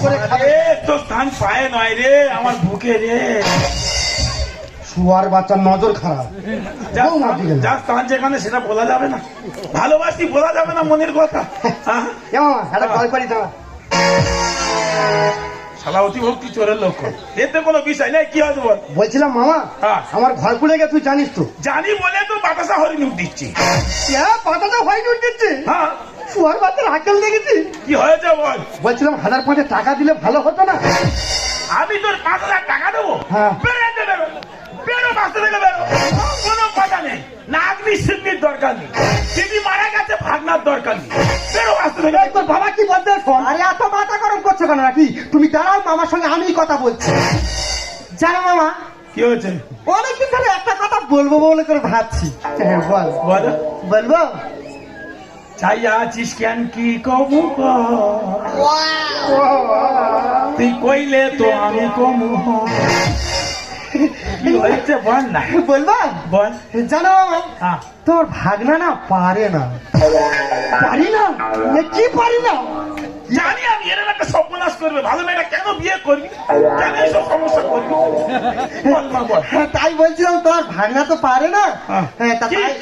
করে খাবে। তোর স্থান পায়ে নয় রে, আমার বুকে রে। শুয়ার বাচ্চার নজর খারাপ। যা স্থান যেখানে সেটা বলা যাবে না, ভালোবাসি বলা যাবে না মনের কথা। একটা কল করি দাঁড়া। শালা অতিভক্তি চোরের লক্ষণ, এতে কোনো বিষয় নেই। কি হয়েছে বল? বলছিলাম মামা, আমার ঘর খুলে গেছে, তুই জানিস তো? জানি বলে তো বাতাসা হরিণ দিচ্ছি। পাতাটা হয় দিচ্ছে। হ্যাঁ, শুয়ার বাচ্চার আকেল দেখেছি। কি হয়েছে বল? বলছিলাম 1005 টাকা দিলে ভালো হতো না? আমি তোর 5000 টাকা দেবো? হ্যাঁ। বেরো বাঁচতে থেকে বেরো, কোনো কথা নেই। নাগনি সিন্নির দরকার নেই, দিদি মারা গেছে, ভাগনার দরকার নেই। বেরো বাঁচতে থেকে। তোর বাবা কি বলতে? আরে এত মাথা গরম করছো কেন নাকি? তুমি দাঁড়াও, মামার সঙ্গে আমি কথা বলছি। জানো মামা কি হয়েছে? অনেকদিন ধরে একটা কথা বলবো বলে করে ভাবছি। বল বল। বলবো? চাই আছিস কেন কি কবু তুই কইলে তো আমি কমু। কি হয়েছে বল না? বলবো? বল। জানো মামা, তোর ভাগনা না পারে না। পারি না? কি পারি না? জানি আমি এরকম একটা সর্বনাশ করবে। ভালো মেয়েটা কেন বিয়ে করবি, কেন এইসব সমস্যা করবি? বল মা বল। তাই বলছিলাম তোর ভাগনা তো পারে না।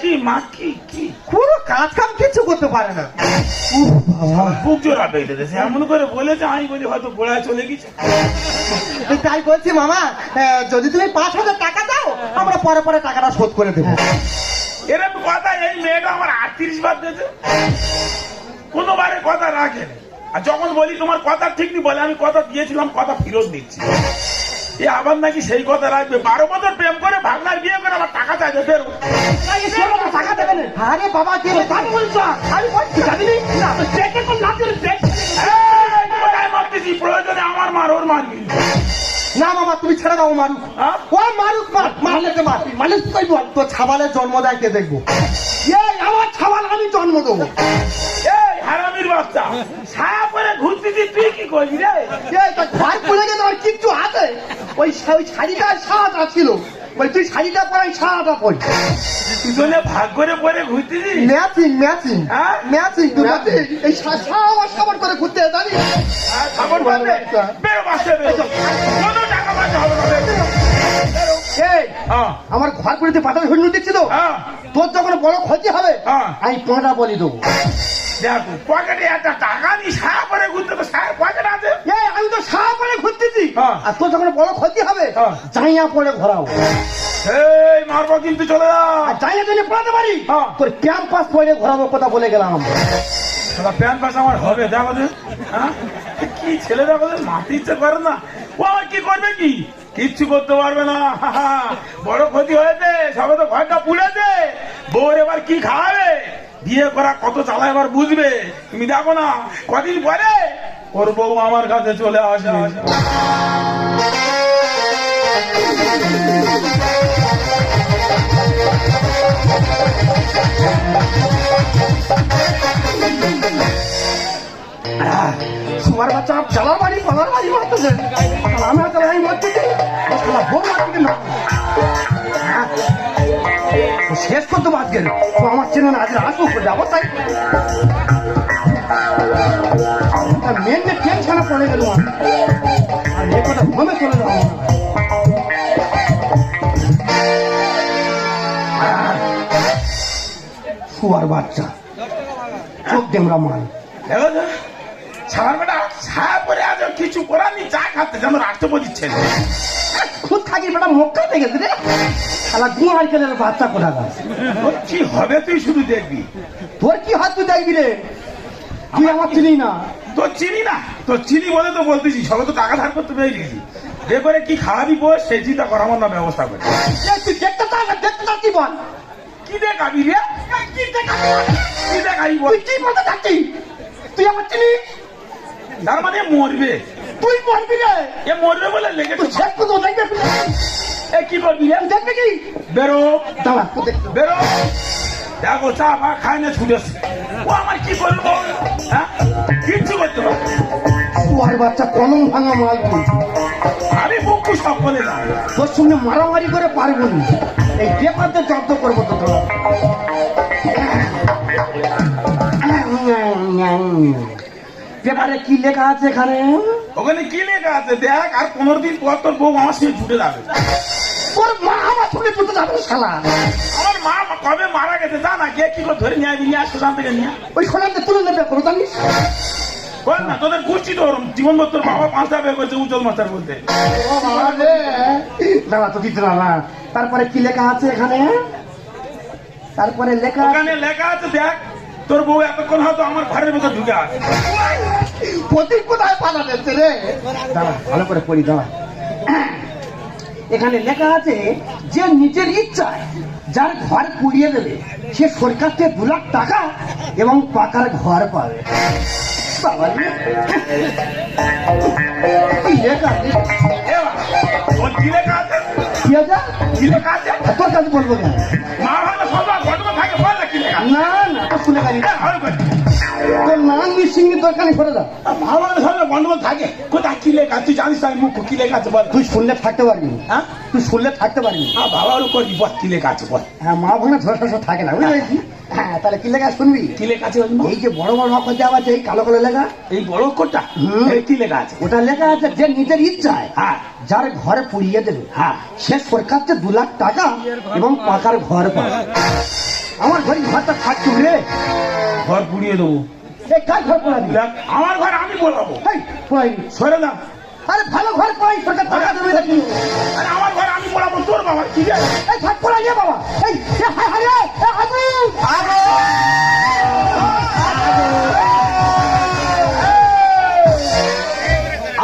কি মা কি কি কোনো কাজ কাম কিছু করতে পারে না। বুক জোড়া বেঁধে দেছে এমন করে বলেছে, আমি বলি হয়তো গোড়ায় চলে গেছে। তাই বলছি মামা, যদি তুমি 5000 টাকা দাও, আমরা পরে পরে টাকাটা শোধ করে দেবো। এরকম কথা এই মেয়েটা আমার 38 বার দিয়েছে, কোনোবারে কথা রাখে। আর যখন বলি তোমার কথা ঠিক নেই, বলে আমি কথা দিয়েছিলাম, কথা ফেরত দিচ্ছি। এ আবার নাকি সেই কথা রাখবে। 12 বছর প্রেম করে ভাগনার বিয়ে করে আবার টাকা চাইছে। ফেরো টাকা দেবে না? আরে বাবা কি বলছো? আমি বলছি প্রয়োজনে আমার মার, ওর মারবি না। মামা তুমি ছেড়ে দাও, মারুক। ও মারুক, মারলে মালিশ করবো। তো ছাবালের জন্ম দেয় কে দেখবো? আমার ছাবাল আমি জন্ম দেবো। এই হারামির বাচ্চা, ছায়া পরে ঘুরতেছি, তুই কি করবি রে? ভাই বলে গেছে আমার কিচ্ছু আছে। ওই শাড়িটা সারাটা ছিল, ওই তুই শাড়িটা পরে সারাটা পরি। দুজনে ভাগ করে পরে ঘুরতেছি। Matching matching matching. এই সাবার করে ঘুরতে জানি। খবর পাবে, বেরো বাসে বেরো, কোনো টাকা পয়সা হবে না। আমার ঘর পুরিতে পাতা হইল দিচ্ছিল। তোর যখন বড় ক্ষতি হবে আমি 5টা বলি দেবো। দেখো পকেটে একটা টাকা নি, সারা পরে ঘুরতে তো সারা পকেট আছে। আমি তো সারা পরে ঘুরতেছি। আর তোর যখন বড় ক্ষতি হবে জাইয়া পরে ঘোরাও। এই মারবো কিন্তু, চলে যা। জাইয়া যদি পড়াতে পারি তোর ক্যাম্পাস পরে ঘোরাবো, কথা বলে গেলাম। প্যান্ট পাস আমার হবে, দেখো কি ছেলে, দেখো মারতে ইচ্ছে করে না। ও আমার কি করবে, কি কিচ্ছু করতে পারবে না। বড় ক্ষতি হয়েছে, সবে তো ঘরটা পুড়েছে। বউর এবার কি খাওয়াবে? বিয়ে করা কত চালা এবার বুঝবে। তুমি দেখো না, কদিন পরে ওর বউ আমার কাছে চলে আসে। তোমার বাচ্চা চালার বাড়ি পালার বাড়ি মারতেছে। আমি হয়তো আমি মারতেছি, বউ মারতে না শেষ করতে আজকে। আমার চেনে না, আজকে আসবো যাবো। তাই মেন টেনশনে পড়ে গেল আর এ কথা ঘুমে চলে যাবো। শুয়ার বাচ্চা চোখ ডেমরা মাল। ছাড়ার বেটা ছায়া পরে আজ কিছু করার নি, চা খাচ্ছে যেন রাষ্ট্রপতির ছেলে। খুদ থাকি বেটা মক্কা দেখেছে রে। শালা গুয়ার কেলের বাচ্চা কোথা গাছ। তোর কি হবে তুই শুধু দেখবি। তোর কি হাত তুই দেখবি রে? তুই আমার চিনি না। তোর চিনি না? তোর চিনি বলে তো বলতেছি, সবে তো টাকা ধার করতে পেরে গেছি। এ করে কি খাওয়াবি বস, সেই চিন্তা করার না ব্যবস্থা করে। তুই দেখতে চাস কি বল? কি দেখাবি রে? কি দেখাবি বল? তুই কি বলতে চাচ্ছিস? তুই আমার চিনিস? তার মানে মরবে। তুই মরবি রে? এ মরবে বলে লেগে তুই শেষ করতে দেখবে। এ কি করবি রে? দেখবে কি? বেরো দাঁড়া, বেরো। দেখো চা ফা খায় না ছুটেছে। ও আমার কি করবো? হ্যাঁ, কিচ্ছু করতে পারবে। শুয়ার বাচ্চা কলম ভাঙা মাল তুই। আমি মুখ সব বলে না, তোর সঙ্গে মারামারি করে পারবো না। এই পেপারতে জব্দ করবো তো তোরা। পেপারে কি লেখা আছে এখানে? ওখানে কি লেখা আছে দেখ, আর 15 দিন পর তোর বউ আমার সঙ্গে ছুটে যাবে। ওর মা আমার সঙ্গে তুলতে যাবে না শালা। আমার মা কবে মারা গেছে জানা, কে কি করে ধরে নিয়ে আসবি, নিয়ে আসো থেকে নিয়ে ওই সোনাতে তুলে নেবে কোনো জানিস? বল না, তোদের গোষ্ঠী তোর জীবন তোর বাবা 5টা বিয়ে করেছে উজ্জ্বল মাস্টার বলতে। ও বাবা রে, দাঁড়া তো দিতে না। তারপরে কি লেখা আছে এখানে? তারপরে লেখা ওখানে লেখা আছে দেখ, তোর বউ এতক্ষণ হয়তো আমার ঘরের ভেতর ঢুকে আছে। প্রতীক কোথায় পালা যাচ্ছে রে? দাঁড়া ভালো করে পড়ি, দাঁড়া। এখানে লেখা আছে যে নিজের ইচ্ছায় যার ঘর পুড়িয়ে দেবে সে সরকার থেকে 2 লাখ টাকা এবং পাকার ঘর পাবে। বাবা রে, কি লেখা আছে? এ বাবা, ওর কি লেখা আছে? কি আছে? কি লেখা আছে? তোর কাছে বলবো কেন? মা ভালো সবার ঘটনা থাকে, বল না কি লেখা আছে? না না, তো শুনে গেলি এ, ভালো করে। তোর নাম মিসিংয়ের দরকার নেই, সরে যা। মা ভালো সবার গন্ডগোল থাকে, কোথায় কি লেখা আছে? তুই জানিস আমি মুখ কি লেখা আছে বল? তুই শুনলে থাকতে পারবি না। হ্যাঁ, তুই শুনলে থাকতে পারবি না। বাবারও করবি, বল কি লেখা আছে বল? হ্যাঁ, মা ভাঙা ঝড় ঝড় থাকে না, বুঝলি? হ্যাঁ, তাহলে কি লেখা শুনবি? কি লেখা আছে বল? এই যে বড় বড় অক্ষর দেওয়া আছে, এই কালো কালো লেখা, এই বড় অক্ষরটা, হুম। এই কি লেখা আছে? ওটা লেখা আছে যে নিজের ইচ্ছায় হ্যাঁ যার ঘরে পুড়িয়ে দেবে হ্যাঁ, সে সরকার থেকে 2 লাখ টাকা এবং পাকার ঘর পাবে। আমার ঘরে ঘরটা থাকতো রে। ঘর পুড়িয়ে দেবো। এই কার ঘর পোড়াবি? দেখ, আমার ঘর আমি বলাবো। এই পোড়াইনি। সরে দাও। আরে ভালো ঘর পোড়াই, সরকার টাকা দেবে নাকি? আরে আমার ঘর আমি বলাবো, তোর বাবা কি রে? এই ঘর পোড়াই রে বাবা। এই হায় হায় রে, আগু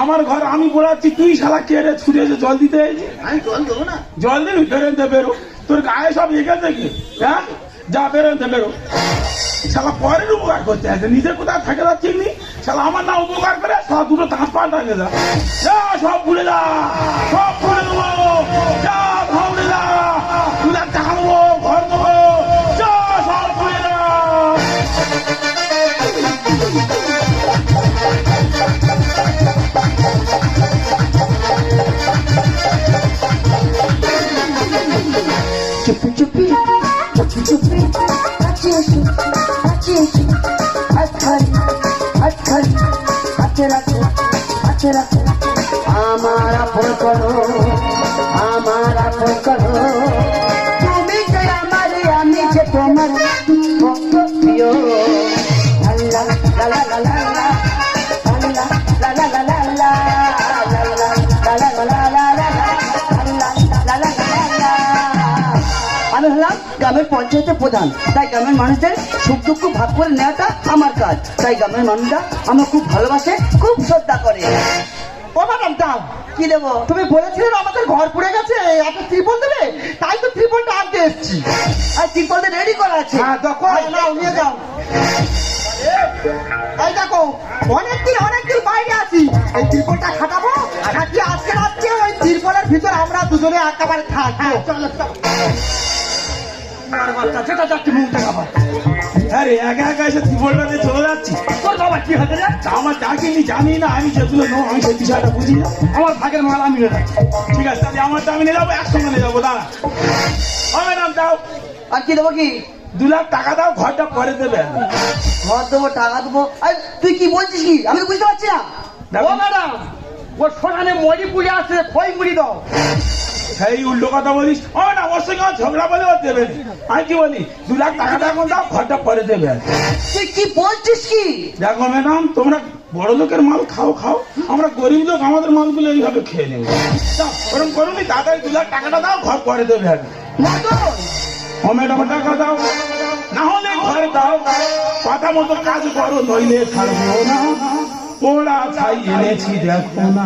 আমার ঘর আমি বলাচ্ছি, তুই শালা কে রে ছুটে এসে জল দিতে এসেছি? আমি জল দেবো না। জল দিবি, বেরোতে বেরো। তোর গায়ে সব এগেছে কি? হ্যাঁ, যা বেরোতে বেরো। শালা পরের উপকার করতে আছে, নিজে কোথায় থাকে না চিনি। শালা আমার না উপকার করে, শালা দুটো দাঁত পাল্টা যা, যা সব ভুলে যা, সব ভুলে দেবো, যা ভাবলে যা, 2 লাখ টাকা দেবো, ঘর দেবো, যা সব ভুলে যা। চুপি চুপি চুপি চুপি কাছে এসো, কাছে এসো, হাত খালি হাতে রাখো, হাতে রাখো। আমার আপন করো, আমার আপন করো, তুমি যে আমার, আমি যে তোমার কত প্রিয়। লা লা লা লা লা লা লা লা লা লা লা লা আমি হলাম গ্রামের পঞ্চায়েতের প্রধান, তাই গ্রামের মানুষদের সুখ দুঃখ ভাগ করে নেওয়াটা আমার কাজ। তাই গ্রামের মানুষরা আমার খুব ভালোবাসে, খুব শ্রদ্ধা করে। ও ম্যাডাম দাও, কি দেবো? তুমি বলেছিলে না আমাদের ঘর পুড়ে গেছে, একটা ত্রিপল দেবে, তাই তো ত্রিপলটা আনতে এসছি। আর ত্রিপলটা রেডি করা আছে। হ্যাঁ দেখো, নাও নিয়ে যাও। এই দেখো, অনেকদিন বাইরে আছি, এই ত্রিপলটা খাটাবো, নাকি আজকে রাত্রে ওই ত্রিপলের ভিতর আমরা দুজনে একেবারে থাকবো। চলো যেটা যাচ্ছি মুখ দেখাবো। আরে একা একা এসে ত্রিপলটা দিয়ে চলে যাচ্ছি। তোর বাবা কি হতে যায়? আমার চাকরি জানি না, আমি যেগুলো নেবো আমি সেই বিষয়টা বুঝি না। আমার ভাগের মাল আমি নিয়ে যাচ্ছি। ঠিক আছে, তাহলে আমার আমি নিয়ে যাবো, একসঙ্গে নিয়ে যাবো। দাঁড়া, ও ম্যাডাম দাও, আর কি দেবো? কি 2 লাখ টাকা দাও, ঘরটা পরে দেবে। ঘর দেবো, টাকা দেবো? আর তুই কি বলছিস কি আমি তো বুঝতে পারছি না। দেখো। ও ম্যাডাম, ও সোনানে মরি পুড়ে আসছে, খই মুড়ি দাও। সেই উল্টো কথা বলিস। ও না, ওর সঙ্গে আমার ঝগড়া বলে ও দেবে না। আমি কি বলি, 2 লাখ টাকাটা এখন দাও, ঘরটা পরে দেবে। তুই কি বলছিস কি? দেখো ম্যাডাম, তোমরা বড় লোকের মাল খাও খাও, আমরা গরিব লোক আমাদের মালগুলো এইভাবে খেয়ে নেবো। ওরকম করুনি, তাড়াতাড়ি 2 লাখ টাকাটা দাও, ঘর পরে দেবে। না তো, ও ম্যাডাম টাকা দাও, না হলে ঘরে দাও, কথা মতো কাজ করো, নইলে ছাড়বো না। পোড়া ছাই এনেছি দেখো না।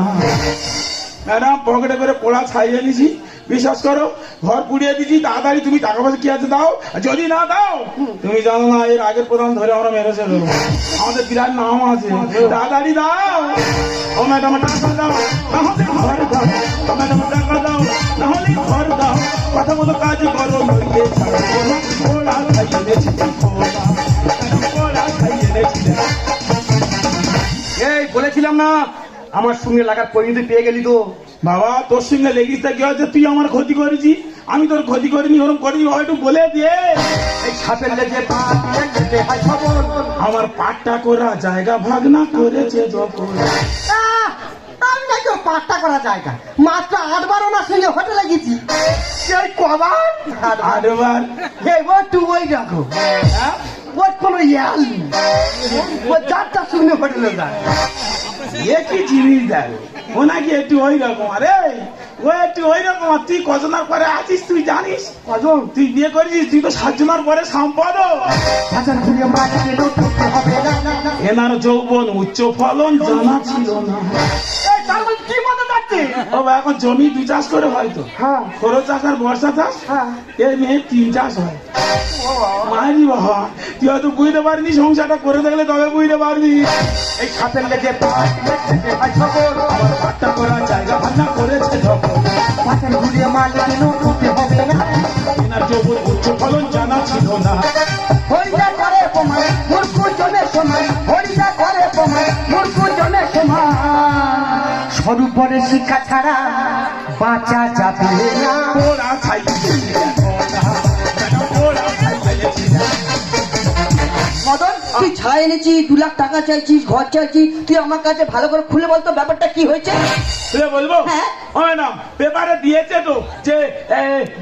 ম্যাডাম পকেটে করে পোড়া ছাই এনেছি, বিশ্বাস করো, ঘর পুড়িয়ে দিচ্ছি। তাড়াতাড়ি তুমি টাকা পয়সা কি আছে দাও, আর যদি না দাও, তুমি জানো না এর আগের প্রধান ধরে আমরা মেরেছে দেবো, আমাদের বিরাট নাম আছে। তাড়াতাড়ি দাও। ও ম্যাডাম টাকা দাও, না হলে ঘর দাও। ও ম্যাডাম টাকা দাও, না হলে ঘর দাও, কথা মতো কাজ করো, নইলে ছাড়বো না। পোড়া ছাই এনেছি দেখো না, পোড়া ছাই এনেছি দেখো। এই বলেছিলাম না আমার সঙ্গে লাগার পরিণতি পেয়ে গেলি তো। বাবা, তোর সঙ্গে লেগিস তা কি হয়েছে? তুই আমার ক্ষতি করেছি, আমি তোর ক্ষতি করিনি, ওরকম করিনি, বাবা একটু বলে দিয়ে। এই সাপের লেজে পা দিয়ে যেতে হয় খবর। আমার পাট্টা করা জায়গা ভাগনা করেছে যখন। আমি নাকি পাট্টা করা জায়গা মাত্র 8বার ওনার সঙ্গে হোটেলে গেছি। সেই কবার 8বার। ও তুই ওই রাখো, ওর কোনো ইয়াল নেই। ও 4টার সঙ্গে হোটেলে যায়। এ কি জিনিস দেখ, ও নাকি একটু ওই রকম। আরে ও একটু ওই রকম। আর তুই কজনার পরে আছিস তুই জানিস? কজন? তুই বিয়ে করেছিস, তুই তো 7 জনের পরে সম্পদ। হাজার ঘুরিয়ে মাটিতে ঢুকতে হবে না। এনার যৌবন উচ্চ ফলন জানা ছিল না। এই তার মানে কি মনে যাচ্ছে? ও বা, এখন জমি 2 চাষ করে হয়তো, হ্যাঁ খরচ চাষ আর বর্ষা চাষ। হ্যাঁ। এর মেয়ে 3 চাষ হয়। মারি বাবা, তুই হয়তো বুঝতে পারবি, সংসারটা করে থাকলে তবে বুঝতে পারবি। এই সাপের লেজে পা দিয়ে যেতে হয় খবর। আমার পাট্টা করা জায়গা ভাগনা করেছে যখন। হাজার ঘুরিয়ে মাটিতে ঢুকতে হবে না। এনার যৌবন উচ্চ ফলন জানা ছিল না। হরিদা করে প্রমাণ মূর্খ জনের সমান। হরিদা করে প্রমাণ মূর্খ জনের সমান। স্বরূপরে শিক্ষা ছাড়া বাঁচা যাবে না। ওরা ছাই মদন, তুই ছাই এনেছি, 2 লাখ টাকা চাইছিস, ঘর চাইছিস, তুই আমার কাছে ভালো করে খুলে বলতো ব্যাপারটা কি হয়েছে। বলবো? হ্যাঁ। ও ম্যাডাম, পেপারে দিয়েছে তো যে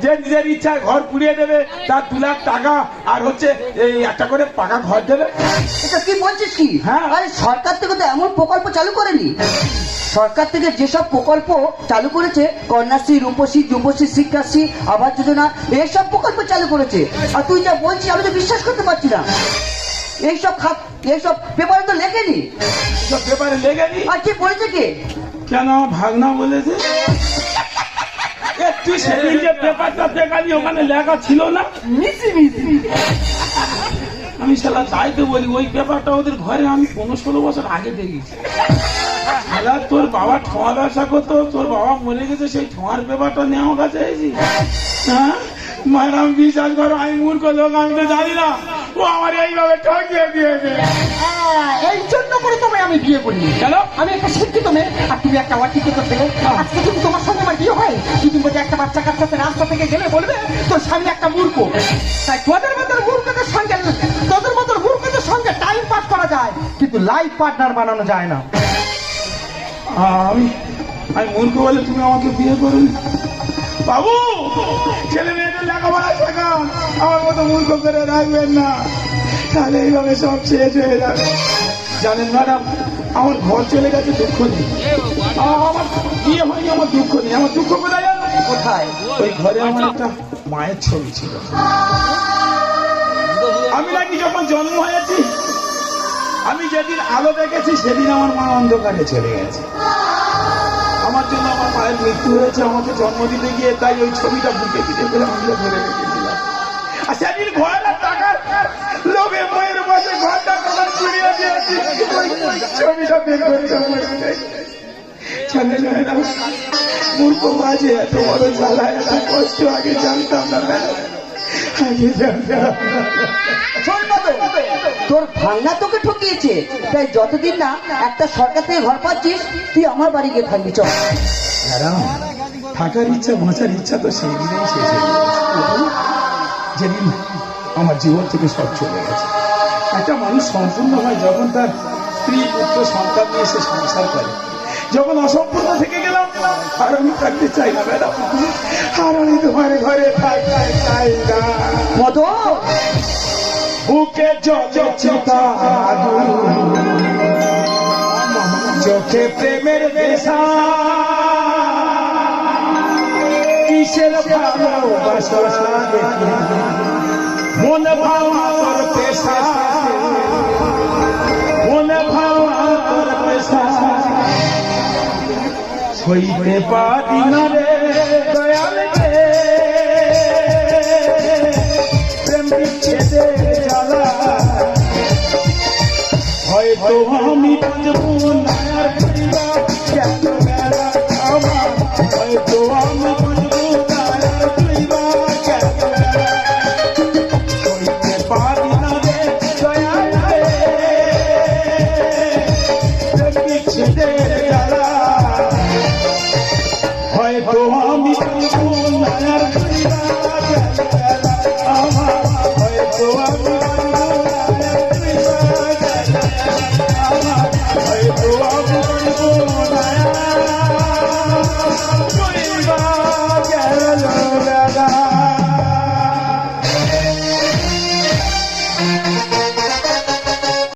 যে নিজের ইচ্ছায় ঘর পুড়িয়ে দেবে তার 2 লাখ টাকা আর হচ্ছে এই একটা করে পাকা ঘর দেবে। এটা কি বলছিস কি? হ্যাঁ। আরে সরকার থেকে তো এমন প্রকল্প চালু করেনি। সরকার থেকে যেসব প্রকল্প চালু করেছে, কন্যাশ্রী, রূপশ্রী, যুবশ্রী, শিক্ষাশ্রী, আবাস যোজনা, এইসব প্রকল্প চালু করেছে। আর তুই যা বলছিস আমি তো বিশ্বাস করতে পারছি না। এইসব পেপারে তো লেখেনি। সব পেপারে লেগেনি। আর কি বলেছে কি? কেন আমার ভাগনা বলেছে? এ, তুই সেদিন যে পেপারটা দেখালি ওখানে লেখা ছিল না? আমি শালা তাই তো বলি, ওই পেপারটা ওদের ঘরে আমি 15-16 বছর আগে দেখেছি। শালা তোর বাবা ঠোঁয়া ব্যবসা করতো, তোর বাবা মরে গেছে, সেই ঠোঁয়ার পেপারটা নিয়ে আমার কাছে এসেছি। হ্যাঁ, ম্যাডাম বিশ্বাস করো, আমি মূর্খ লোক, আমি তো জানি না ও আমার এইভাবে ঠকিয়ে দিয়েছে। এই জন্য করে তোমায় আমি বিয়ে করি। কেন? আমি একটা শিক্ষিত মেয়ে আর তুমি একটা অশিক্ষিত ছেলে। আজকে তুমি তোমার সঙ্গে আমার বিয়ে হয়, তুমি বলতে একটা বাচ্চা কাচ্চাতে রাস্তা থেকে গেলে বলবে তোর স্বামী একটা মূর্খ। তাই তোদের মতো মূর্খদের সঙ্গে টাইম পাস করা যায়, কিন্তু লাইফ পার্টনার বানানো যায় না। আমি মূর্খ বলে তুমি আমাকে বিয়ে করুন? বাবু, ছেলে মেয়েদের লেখাপড়া শেখান, আমার মতো মূর্খ করে রাখবেন না, তাহলে এইভাবে সব শেষ হয়ে যাবে। জানেন ম্যাডাম, আমার ঘর চলে গেছে, দুঃখ নেই। আমার বিয়ে হয়নি, আমার দুঃখ নেই। আমার দুঃখ কোথায় জানো? কোথায়? ওই ঘরে আমার একটা মায়ের ছবি ছিল। আমি নাকি যখন জন্ম হয়েছি, আমি যেদিন আলো দেখেছি সেদিন আমার মা অন্ধকারে চলে গেছে। আমার জন্য আমার মায়ের মৃত্যু হয়েছে আমাকে জন্ম দিতে গিয়ে, তাই ওই ছবিটা বুকে পিঠে করে আমি ধরে রেখেছিলাম। আর সেদিন ঘরের টাকার লোভে বইয়ের বসে ঘরটা টাকা পুড়িয়ে দিয়েছি। ওই ছবিটা বের করে মূর্খ মাঝে এত বড় জ্বালা, এত কষ্ট আগে জানতাম না, আগে জানতাম না। শোন মদন, তোর ভাঙনা তোকে ঠকিয়েছে, তাই যতদিন না একটা সরকার থেকে ঘর পাচ্ছিস তুই আমার বাড়ি গিয়ে থাকবি। চল। ম্যাডাম, থাকার ইচ্ছা, বাঁচার ইচ্ছা তো সেই দিনেই শেষ হয়ে গেছে, যেদিন আমার জীবন থেকে সব চলে গেছে। একটা মানুষ সম্পূর্ণ হয় যখন তার স্ত্রী, পুত্র, সন্তান নিয়ে সে সংসার করে। যখন অসম্পূর্ণ থেকে গেলাম, আর আমি থাকতে চাই না ম্যাডাম, আর আমি তোমার ঘরে থাকতে চাই না। মদন, বুকে জলে চিতা আগুন, চোখে প্রেমের নেশা, কিসের ভালোবাসা দেখি মনে ভাবা তোর পেশা, মনে ভাবা তোর পেশা, সইতে পারি না রে দয়াল রে, প্রেম বিচ্ছেদে জ্বালা, হয়তো আমি বুঝবো না আর পরিবার কেন বেলা আমার, হয়তো আমি বুঝবো না আর পরিবার কেন বেলা, সইতে পারি না রে দয়াল রে, প্রেম বিচ্ছেদে জ্বালা, হয়তো আমি বুঝবো না আর পরিবার পরিবার